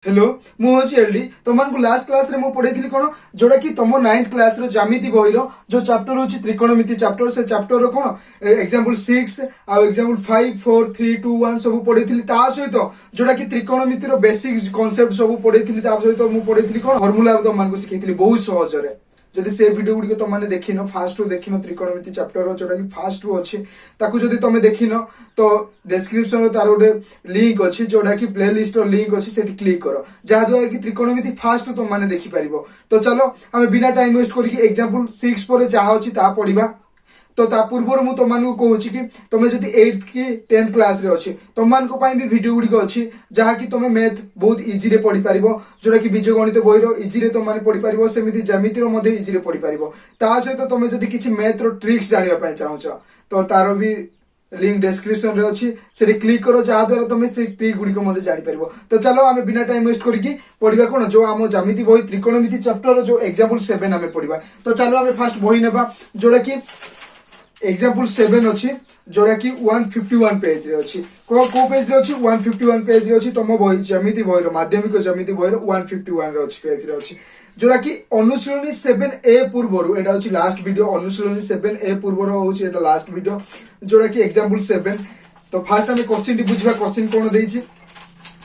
Hello मुझे LD तुमको last class रे मु पढ़ाई कौन जोड़ा कि तुम 9th क्लास रो ज्यामिति बही जो चैप्टर होची त्रिकोणमिति चैप्टर से चैप्टर रो कौन एग्जांपल 6 आ एग्जांपल 5 4 3 2 1 सब पढ़ाई ता सहित जोड़ा कि त्रिकोणमिति रो बेसिक कांसेप्ट सब पढ़ाई ता सहित मु पढ़ाई कौन फॉर्मूला तुमको शिखाई बहुत सहज रे जदि से वीडियो गुडी तुम मैंने देखिन फास्ट रु देखिन त्रिकोणमिति चैप्टर जोटा कि फास्ट रु अच्छे ताकू जदि तुम देखिन तो डिस्क्रिप्शन तार गोटे लिंक अच्छी जोटा कि प्ले लिस्ट लिंक अच्छी से क्लिक कर जहाद्वारा कि त्रिकोणमिति फास्ट रु तुम मैंने देखिपार। तो चलो आम बिना टाइम वेस्ट करके एग्जांपल 6 पर जहाँ अच्छी ता पढ़ा। तो ता पूर्व मु तुमको कहूँ कि तुम जब 8th की 10th क्लास रे अच्छी तुम भी वीडियो गुड़िक अच्छी जहाँ कि तुम मैथ बहुत इजी रे पढ़ी पार जोटा कि बीज गणित बही इजी रे तुम मैंने पढ़ी पार सेमती ज्यामिति इजी रे पढ़ी पार ता सहित तुम जब किसी मैथ रो ट्रिक्स जानापी चाहूच तो तार भी लिंक डिस्क्रिप्शन रे अच्छी से क्लिक करो जहाद्वारा तुम से ट्रिक गुड़िक जापर। तो चलो आम बिना टाइम वेस्ट करके पढ़ा कौन जो आम ज्यामिति बही त्रिकोणमिति चैप्टर जो एग्जांपल 7 आम पढ़ा। तो चलो आम फास्ट बही नेबा जोड़ा कि एग्जांपल 7 अच्छी जोड़ा कि 151 पेज रे अच्छी को पेज रे अच्छी 151 पेज रे अच्छी तुम बही ज्यामिति बही माध्यमिक ज्यामिति बही 151 रे अच्छी पेज रे अच्छी जोड़ा कि अनुशीलनी 7A पूर्व एटा होची लास्ट वीडियो अनुशीलनी 7A पूर्व होची एटा लास्ट वीडियो जोड़ा कि एग्जांपल 7। तो फास्ट हमें क्वेश्चन टी बुझबा क्वेश्चन कोन देइची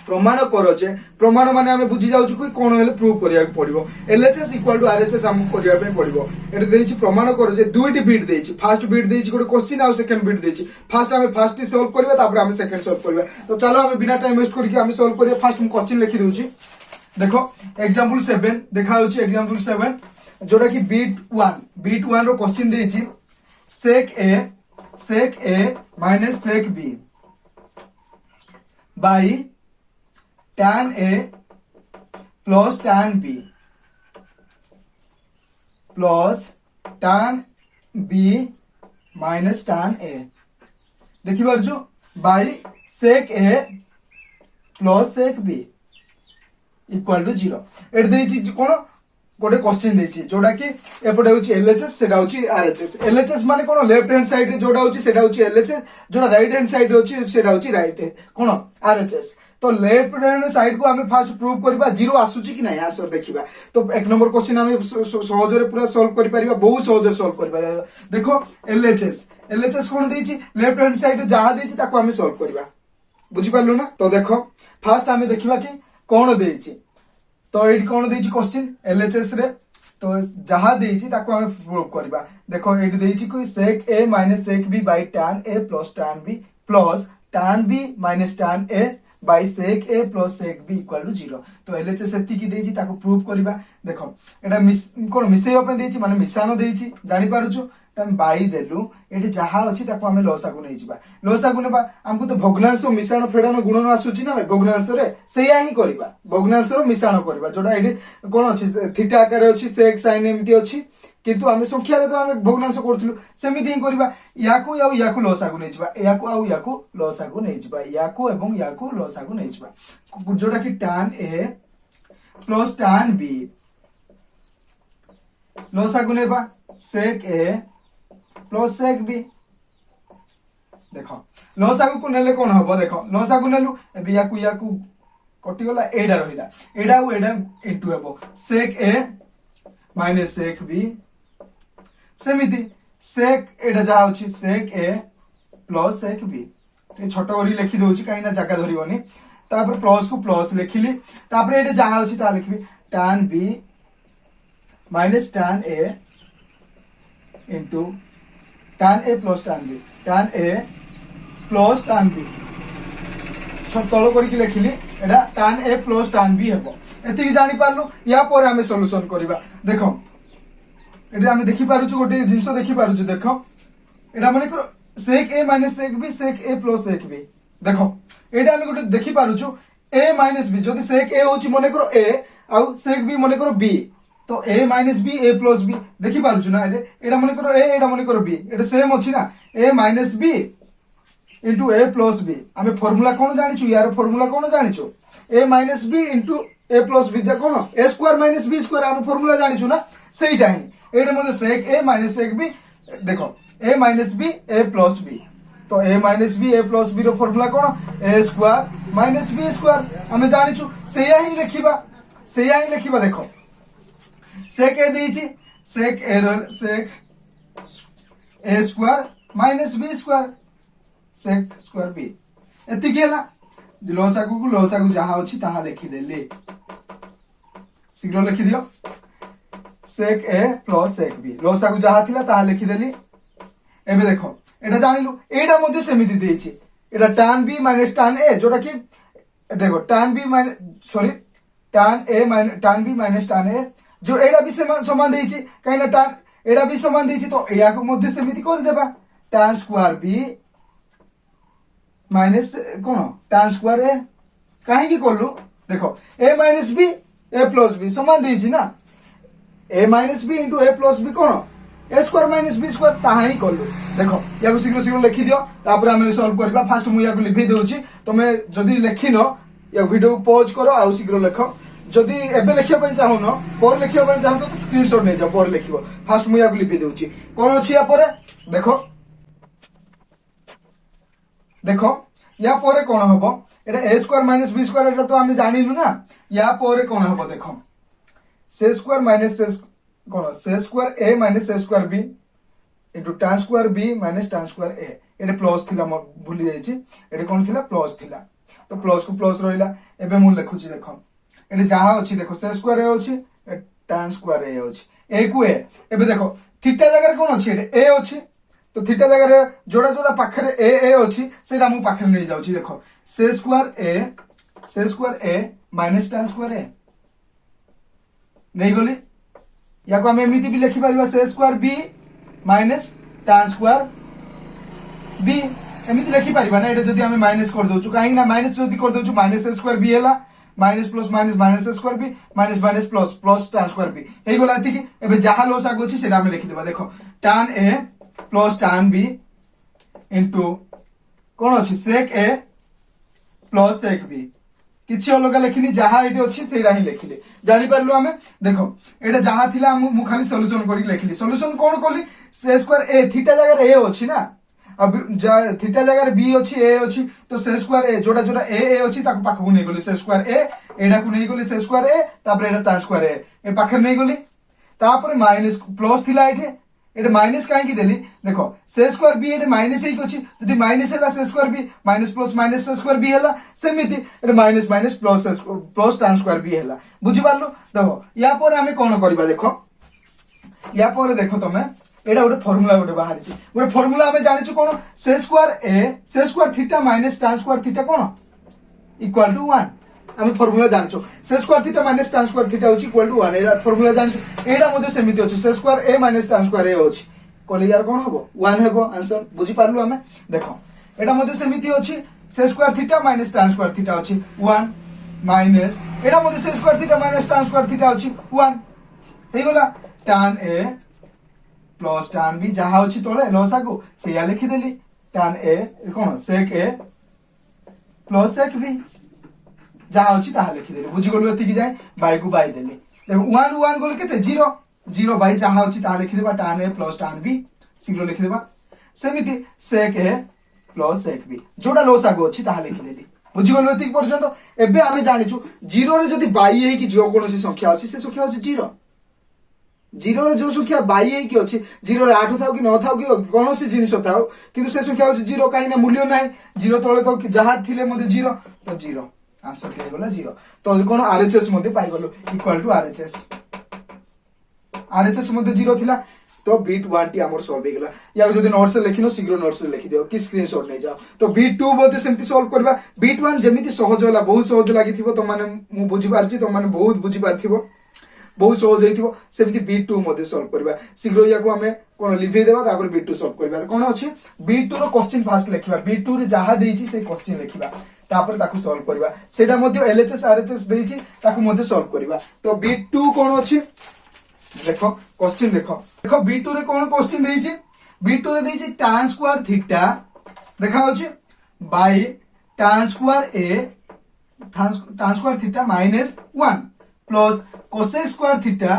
प्रमाण कर प्रमाण माने आमे बुझी जाउछु कि कोन हेले प्रूव करिया पड़िबो एलएचएस इक्वल टू आरएचएस हम करिया पे पड़िबो एटा देइछि प्रमाण कर दुईटी बिट देइछि फर्स्ट बिट देइछि गोटे क्वेश्चन आ सेकंड बिट देइछि फर्स्ट हमें फर्स्ट ही सॉल्व करबा तापर हमें सेकंड सॉल्व करबा। तो चलो हमें बिना टाइम वेस्ट करके हमें सॉल्व करिया। फर्स्ट हम क्वेश्चन लिखि दउछि देखो एग्जांपल 7 देखा होछि एग्जांपल 7 जोड़ा कि बिट 1 रो क्वेश्चन देइछि sec a minus sec b by tan a plus tan b plus tan b minus tan a देखी पारछु by sec a plus sec b equal to 0 एट देछि कोन गोटे क्वेश्चन देछि जोड़ा कि एपटे होछि एलएचएस सेटा होछि आरएचएस एलएचएस माने कोन लेफ्ट हैंड साइड रे जोड़ा होछि सेटा होछि एलएचएस जोड़ा राइट हैंड साइड रे होछि सेटा होछि राइट कोन आरएचएस। तो लेफ्ट हैंड साइड को हमें फास्ट प्रूव करबा 0 आसुची कि नै आसर देखिबा। तो एक नंबर क्वेश्चन हमें सहज रे पूरा सॉल्व करि परिबा बहुत सहज सॉल्व करि परिबा। देखो एलएचएस कोन देछि लेफ्ट हैंड साइड रे जहा देछि ताको हमें सॉल्व करबा बुझि पारलो ना। तो देखो फास्ट हमें देखिबा कि कोन देछि तो एट कौन देछि क्वेश्चन एलएचएस रे तो जहा देछि ताको हम प्रूव करबा। देखो एट देछि कोई sec a minus sec b by tan a plus tan b plus tan b minus tan a by sec a plus sec b equal to 0। तो एलएचएस एति की देछि ताको प्रूव करबा। देखो एटा कोन मिसेइबा पे देछि माने मिसानो देछि जानि पारुछु तम बाई देलु एटी जहा अछि ताको हम लसागु नै जिबा लसागु नेबा हमकु तो भग्नांश मिश्रण फेडन गुणन आसुछि ना भग्नांश रे सेया ही करबा भग्नांश रो मिश्रण करबा जोडा एटी कोन अछि थीटा आकार अछि sec sin एमति अछि किंतु हमें संख्या रे तो हम भग्नांश करथलु सेमिति ही करबा याकु याकु लसागु नै जिबा याकु लसागु नै जिबा याकु एवं याकु लसागु नै जिबा जोडा कि tan a plus tan b लसागु नेबा sec a plus sec B देखो लसागु को नेले कोन हबो देखो लसागु नेलु एबे याकु कटि गला एडा रहिला एडा इनटू हबो सेक ए माइनस सेक बी सेमिति सेक एडा जा होछि सेक ए प्लस सेक बी ए छोट करी लिखि दोछि काइना जागा धरिबोनी तापर प्लस को प्लस लिखिली तापर एडा जा होछि ता लिखबी tan b minus tan a into tan a plus tan b tan a plus tan b सब तलो करके लिखिली एडा tan a plus tan b हेबो एति जानि पारलु या पर हमें सॉल्यूशन करबा। देखो एडा हमें देखि पारुछु गोटे जिंस देखि पारुछु देखो एडा माने कर sec a minus sec b sec a plus sec b देखो एडा हमें गोटे देखि पारुछु a minus b जदी sec a होची माने कर a आउ sec b माने कर b तो a minus b a plus b देखि पारुछु ना एडा माने करो a एडा माने करो b एडा सेम अछि ना a minus b into a plus b हमें फार्मूला कोन जानिछु यार फार्मूला कोन जानिछु a minus b into a plus b जा कोन a square minus b square हम फार्मूला जानिछु ना सेइटा ही एडा मते sec a minus sec b देखो a minus b a plus b तो a minus B A plus B रो फॉर्मूला कोन a square minus B square आमे जानिछु सेया ही लिखिबा देखो सेक ए देइछि सेक ए रो sec a square minus B square sec square B एति गेला लोसागु जहा अछि ताहा लिखि देले शीघ्र लिखि दियो सेक ए प्लस सेक बी लोसागु जहा थिला ताहा लिखि देली एबे देखो एटा जानिलु एटा मध्ये सेमिति देइछि एटा tan b minus tan a जोटा कि देखो tan b minus sorry tan a minus tan b minus tan a जो एटा भी समान देइछि काइना tan एटा भी समान देइछि तो या को मध्ये सेमिति कर देबा tan square b minus cone tan square a काहे की करलु देखो a minus b a plus b समान देइछि ना a minus b into a plus b cone a square minus b square ताहा ही करलु देखो या को शीघ्र लिखि दियो तापर हम सॉल्व करबा फास्ट मु या को लिखि देउछि तमे जदी लेखिनो या वीडियो पॉज करो आ शीघ्र लिखो जदी एबे लिखिया पय चाहूनो पर लिखिया पय चाहू तो स्क्रीनशॉट नै जा पर लिखिबो फास्ट मु या को लिखि देउछि कोन अछि या पर देखो या पर कोन हबो एटा a square minus b square एटा तो हम जानिलु ना या पर कोन हबो देखो c square minus c square a minus c square b into tan square b minus tan square a Etah plus थिला म भूली जाईछि एटा कोन थिला प्लस थिला तो प्लस को प्लस रहिला एबे मु लिखुछि देखो एटा जहा अछि देखो c स्क्वायर a अछि tan स्क्वायर a अछि a को a एबे देखो थीटा जगह कोन अछि एटा a अछि तो थीटा जगह जोड़ा जोड़ा पाखरे a अछि सेटा मु पाखरे नै जाउछि देखो c square a minus tan square a नै गली या को हम एमिति भी लिखि परिबा c square b minus tan square b एमिति लिखि परिबा ना एटा जदी हम माइनस कर दोछु काहे ना माइनस जदी कर दोछु माइनस c स्क्वायर b हैला minus plus minus minus c square b minus minus plus plus tan square b हे गला एति कि एबे जहा लॉस आगो छी सेटा हम लिखि देबा देखो tan a plus tan b into कोन अछि sec a plus sec b किछि अलग लिखिनी जहा एटी अछि सेरा ही लिखिले जानि परलु हमें देखो एटा जहा थिला मु खाली सॉल्यूशन करि लिखिली सॉल्यूशन कोन कोली c स्क्वायर a थीटा जगह a अछि ना अब थीटा जगह b अछि a अछि तो c स्क्वायर a जोड़ा जोड़ा a अछि ताको पाखु नै गली c स्क्वायर a एडा को नै गली c स्क्वायर a तापर एडा tan स्क्वायर a ए पाखर नै गली तापर माइनस प्लस थिला एठे एटा माइनस काहे की देली देखो c स्क्वायर b एटा माइनस ही अछि जदी माइनस हैला c square b minus plus minus c square b हैला सेमिति एटा minus minus plus plus tan square b हैला बुझि पारलो देखो या पर हमें कोन करबा देखो या पर देखो तमे एटा गोटे फार्मूला गोटे बाहर छी गोटे फार्मूला हमें जानि छु कोन c square theta minus tan square theta कोन इक्वल टू 1 हम फार्मूला जानि छु c square theta minus tan square theta होची इक्वल टू 1 एटा फार्मूला जानि छु एटा मध्ये सेमिति होची c square a minus tan square a होची कोले यार कोन हबो 1 हेबो आंसर बुझि पारलु हमें देखो एटा मध्ये सेमिति होची c square theta minus tan square theta होची 1 माइनस एटा मध्ये c square theta minus tan square theta होची 1 हे गला tan a plus tan b जहा होची तोले लसागु से या लिखि देली tan a cone sec a plus sec b जहा होची ताहा लिखि देली बुझि गलु एति कि जाय बाय को बाय देली देखो 1 1 गोल केते 0 0 बाय जहा होची ताहा लिखि देबा tan a plus tan b शीघ्र लिखि देबा सेमिति sec a plus sec b जोडा लसागु होची ताहा लिखि देली बुझि गलु एति पर्यंत एबे आमे जानि छु 0 रे जदी बाय हे कि जो कोनोसी संख्या अछि से संख्या होची 0 0 रे जो संख्या बाई है कि अछि 0 रे 8 थाउ कि 9 थाउ कि कोनोसी जिनिस थाउ किंतु से संख्या होची 0 काई ना मूल्य नाही 0 तळे तो जहा थिले मध्ये 0 तो 0 आंसर के गला 0 तो कोन आरएचएस मध्ये पाइ गलो इक्वल टू आरएचएस मध्ये 0 थिला तो बीट 1 टी हमर सॉल्व हे गला या जदी नोट से लिखिनो शीघ्र नोट से लिखि दियो कि स्क्रीनशॉट नै जाओ तो बीट 2 मध्ये सेमति सॉल्व करबा बीट 1 जेमिति सहज होला बहुत सहज लागिथिबो तो माने मु बुझि पारछि तो माने बहुत बुझि पारथिबो बहुत सहज हेतिबो सेमति बीट 2 मध्ये सॉल्व करबा शीघ्र या को हमें कोन लिखि देबा तापर बीट 2 सॉल्व करबा कोन अछि बीट 2 रो क्वेश्चन फास्ट लिखिबा बीट 2 रे जहा देइछि से क्वेश्चन लिखिबा तापर ताकू सॉल्व करबा सेटा मध्ये एलएचएस आरएचएस देइछि ताकू मध्ये सॉल्व करबा तो बीट 2 कोन अछि देखो क्वेश्चन देखो बीट 2 रे कोन क्वेश्चन देइछि बीट 2 रे देइछि tan स्क्वायर थीटा देखा होछि by tan square a tan square theta minus 1 plus cosec square theta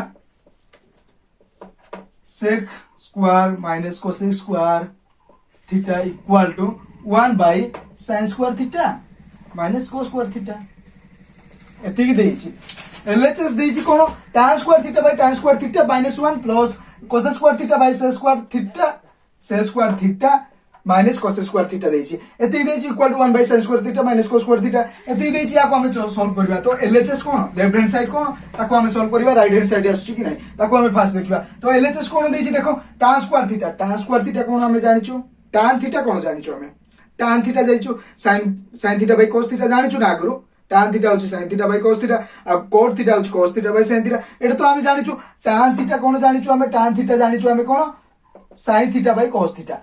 sec square minus cosec square theta equal to 1 by sin square theta minus cos square theta एतिकी देइछि LHS देइछि कोन tan square theta by tan square theta minus 1 plus cos square theta by sec square theta minus cos square theta देइछि एतिकी देइछि equal to 1 by sin square theta minus cos square theta एतिकी देइछि याको हम solve करबा तो LHS कोन left hand side कोन ताको हम सॉल्व करबा राइट हैंड साइड आसुछि कि नै ताको हम फास्ट देखिबा तो एलएचएस कोन देइछि देखो tan स्क्वायर थीटा कोन हम जानिछु tan थीटा कोन जानिछु हम tan थीटा जाइछु sin theta by cos theta जानिछु ना आगरु tan थीटा होछि sin theta by cos theta आ cot थीटा होछि cos theta by sin theta एटा तो हम जानिछु tan थीटा कोन जानिछु हम tan थीटा जानिछु हम कोन sin theta by cos theta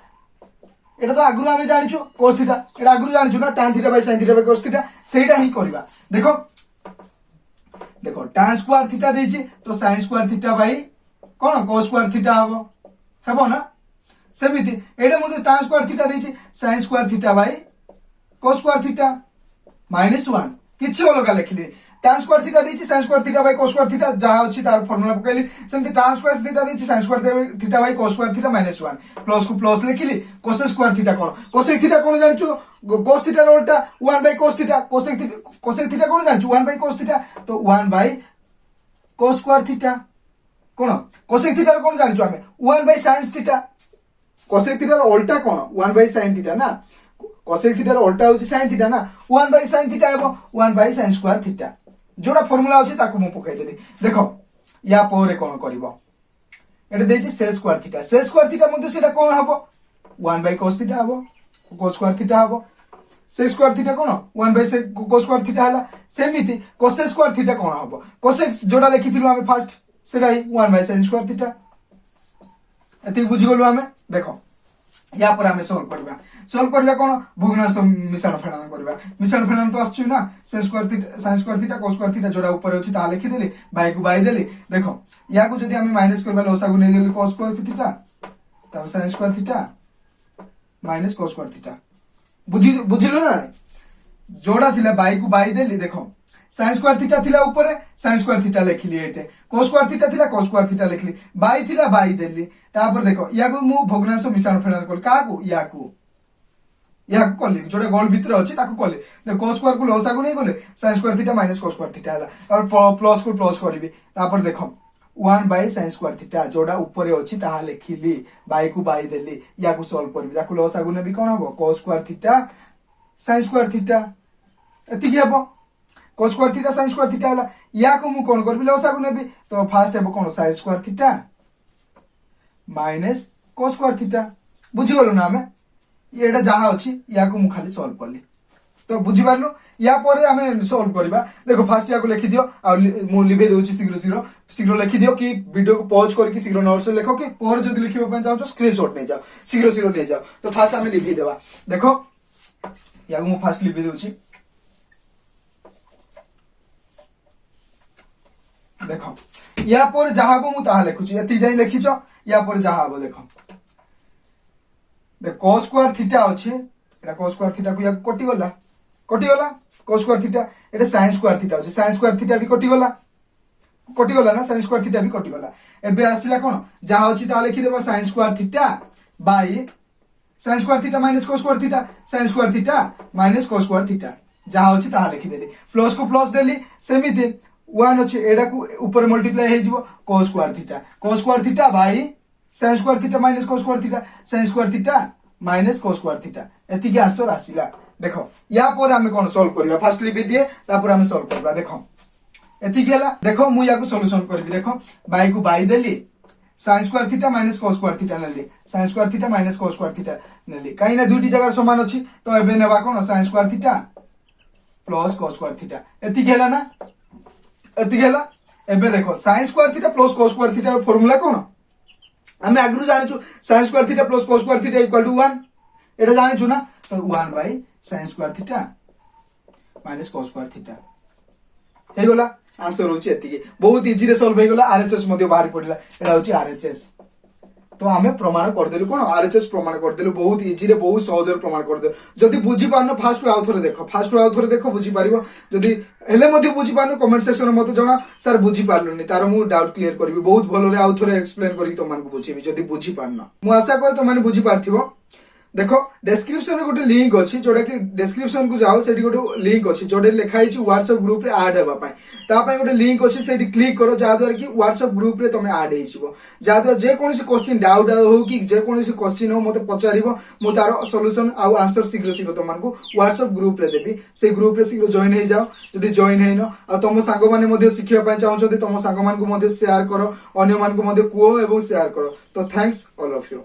एटा तो आगरु हम जानिछु cos थीटा एटा आगरु जानिछु ना tan theta by sin theta by cos theta सेटा ही करबा देखो देखो tan स्क्वायर थीटा देछि तो sin स्क्वायर थीटा बाय कोन cos स्क्वायर थीटा हबो ना सेमिति एटा मते tan स्क्वायर थीटा देछि sin square theta by cos square theta minus 1 किछि अलगा लिखली tan स्क्वायर थीटा देछि sin square theta by cos square theta जहा अछि तार फार्मूला पकैली सेमति tan स्क्वायर थीटा देछि sin square theta by cos square theta minus 1 plus को प्लस लिखली cos स्क्वायर थीटा कोन cos थीटा कोन जानिछु cos थीटा रो उल्टा 1 by cos theta cos theta कोन जानिछु 1 बाय cos थीटा तो 1 बाय cos स्क्वायर थीटा कोन cos थीटा कोन जानिछु हमें 1 by sin theta cos theta रो उल्टा कोन 1 बाय sin थीटा ना cos थीटा रो उल्टा होछि sin थीटा ना 1 बाय sin थीटा हेबो 1 बाय sin स्क्वायर थीटा जोड़ा फार्मूला अछि ताको मु पकाइ देली देखो या पोरे कोन करबो एटा देछि से स्क्वायर थीटा मध्ये सेटा कोन हबो 1 बाय cos थीटा हबो cos स्क्वायर थीटा हबो से square theta cone 1 by cos square theta हला सेमिति cos स्क्वायर थीटा कोन हबो cos जोड़ा लिखिथिलु हम फर्स्ट सेटा 1 बाय sin स्क्वायर थीटा एति बुझि गलु हम देखो या पर हमें सॉल्व करबा कोन भग्नांश मिश्रण फेणन तो आछू ना sin square theta cos square theta जोड़ा ऊपर अछि ता लिखि देली बाय को बाय देली देखो या को जदी हमें माइनस करबा लसागु नै देली cos स्क्वायर थीटा तब sin square theta minus cos square theta बुझिलो ना जोड़ा थिला बाय को बाय देली देखो sin स्क्वायर थीटा थिला ऊपर sin स्क्वायर थीटा लिखली एटे cos स्क्वायर थीटा थिला cos स्क्वायर थीटा लिखली बाय थिला बाय देली तापर देखो या को मु भग्नांश मिश्रण फेणन कोल का को या को कोली जोडा गोल भीतर अछि ताको कोली देखो cos स्क्वायर को लसा को नै कोले sin square theta minus cos square theta हला और प्लस को प्लस करबी तापर देखो 1 बाय sin स्क्वायर थीटा जोडा ऊपर अछि ता लिखली बाय को बाय देली या को सॉल्व करबी ताको लसा को नै भी कोन हबो cos square theta sin square theta एति के हबो cos square theta sin square theta हला या को मु कोन करबी लसा को नै भी तो फर्स्ट हेबो कोन sin square theta minus cos square theta बुझि गलो ना हमें एटा जहा अछि या को मु खाली सॉल्व करली तो बुझि पारलो या परे हमें सॉल्व करबा देखो फर्स्ट या को लिखि दियो आ मु लिबे दोछि शीघ्र लिखि दियो कि वीडियो को पॉज करके शीघ्र नोट्स लेखो कि पर जदी लिखिबा पय जाउ स्क्रीनशॉट नै जाओ शीघ्र ले जाओ तो फर्स्ट हमें लिखि देबा देखो या को मु फर्स्ट लिबे दोछि देखो या पर जहा हबो मु ताहा लिखुछि एति जाई लिखिछो या पर जहा हबो देखो देख cos स्क्वायर थीटा अछि एटा cos स्क्वायर थीटा को या कटि गला cos स्क्वायर थीटा एटा sin स्क्वायर थीटा अछि sin स्क्वायर थीटा भी कटि गला ना sin स्क्वायर थीटा भी कटि गला एबे आसिला कोन जहा अछि ता लिखि देबा sin square theta by sin square theta minus cos square theta sin square theta minus cos square theta जहा अछि ता लिखि देली प्लस को प्लस देली सेमिति 1 अछि एडा को ऊपर मल्टीप्लाई हे जिवो cos square theta by sin square theta minus cos square theta sin square theta minus cos square theta एति के आंसर आसिला देखो या पर हमें कोन सॉल्व करबा फर्स्ट लिबि दिए तापर हमें सॉल्व करबा देखो एति के हला देखो मु या को सॉल्यूशन करबी देखो बाय को बाय देली sin square theta minus cos square theta नली sin square theta minus cos square theta नली काई ना दुटी जगह समान अछि तो एबे नेबा कोन sin square theta plus cos square theta एति के हला ना एति के हला एबे देखो sin square theta plus cos square theta formula कोन हमें आगरु जानिछु sin square theta plus cos square theta equal to 1 एटा जानिछु ना तो 1 by sin square theta minus cos square theta हे गोला आंसर होची एतिके बहुत इजी रे सॉल्व हे गोला आरएचएस मध्ये बाहर पडिला एटा होची आरएचएस तो हमें प्रमाण कर देलु कोन आरएचएस प्रमाण कर देलु बहुत इजी रे बहुत सहज रे प्रमाण कर देलु जदी बुझी पारनो फास्ट आउ थोरे देखो बुझी पारिबो जदी हेले मध्ये बुझी पारनो कमेंट सेक्शन में मते जणा सर बुझी पारलुनी तार मु डाउट क्लियर करबी बहुत भलो रे आउ थोरे एक्सप्लेन करी तो मन को बुझीबी जदी बुझी पारनो मु आशा कर तो माने बुझी पारथिबो देखो डिस्क्रिप्शन रे गोटे लिंक अछि जोटा कि डिस्क्रिप्शन को जाओ सेठी गोटे लिंक अछि जोटे लिखा हिची व्हाट्सएप ग्रुप रे ऐड हेबा पाई ता पाई गोटे लिंक अछि सेठी क्लिक करो जा द्वारा कि व्हाट्सएप ग्रुप रे तमे ऐड हेइछिबो जा द्वारा जे कोनोसी क्वेश्चन डाउट हो कि जे कोनोसी क्वेश्चन हो मते पचारिबो मु तार सॉल्यूशन आ आंसर शीघ्र शीघ्र तमनको व्हाट्सएप ग्रुप रे देबी से ग्रुप रे शीघ्र जॉइन हे जाओ जदि जॉइन हेइनो आ तम सांग माने मध्ये शिखिबा पाई चाहछोते तम सांग मानको मध्ये शेयर करो अन्य मानको मध्ये कुओ एवं शेयर करो तो थैंक्स ऑल ऑफ यू।